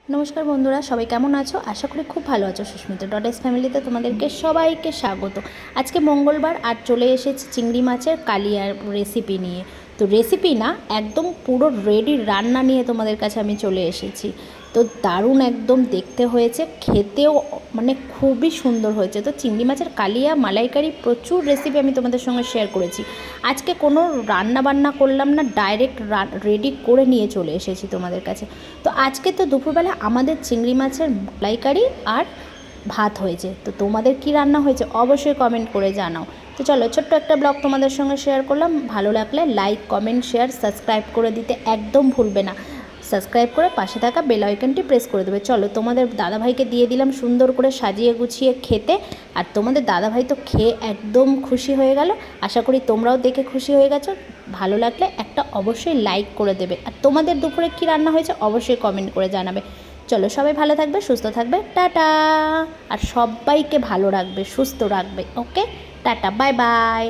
नमस्कार बंधुरा सबाई केमन आछो आशा करी खूब भालो आछो। सुष्मिता डॉटेस फैमिलीते तुम्हादेरके सबाइके स्वागत। आज के मंगलवार आज चले एसेछि चिंगड़ी माछेर कालियार रेसिपि निये। तो रेसिपि ना एकदम पुरो रेडी रान्ना निये तोमादेर काछे आमि चले एसेछि। तो दारुण एकदम देखते हयेछे, खेतेও মানে খুবই সুন্দর হয়েছে। তো চিংড়ি মাছের কালিয়া মালাইকারি প্রচুর রেসিপি আমি তোমাদের সঙ্গে শেয়ার করেছি। আজকে কোনো রান্না বান্না করলাম না, ডাইরেক্ট রেডি করে নিয়ে চলে এসেছি তোমাদের কাছে। তো আজকে তো দুপুরবেলা আমাদের চিংড়ি মাছের মালাইকারি আর ভাত হয়েছে। তো তোমাদের কি রান্না হয়েছে অবশ্যই কমেন্ট করে জানাও। তো চলো ছোট্ট একটা ব্লগ তোমাদের সঙ্গে শেয়ার করলাম। ভালো লাগলে লাইক কমেন্ট শেয়ার সাবস্ক্রাইব করে দিতে একদম ভুলবে না। সাবস্ক্রাইব করে পাশে থাকা বেল আইকনটি প্রেস করে দেবে। চলো তোমাদের দাদাভাইকে দিয়ে দিলাম সুন্দর করে সাজিয়ে গুছিয়ে খেতে। আর তোমাদের দাদাভাই তো খেয়ে একদম খুশি হয়ে গেল। আশা করি তোমরাও দেখে খুশি হয়ে গেছো। ভালো লাগলে একটা অবশ্যই লাইক করে দেবে। আর তোমাদের দুপুরে কি রান্না হয়েছে অবশ্যই কমেন্ট করে জানাবে। চলো সবাই ভালো থাকবে, সুস্থ থাকবে, টাটা। আর সবাইকে ভালো রাখবে, সুস্থ রাখবে। ওকে, টাটা, বাই বাই।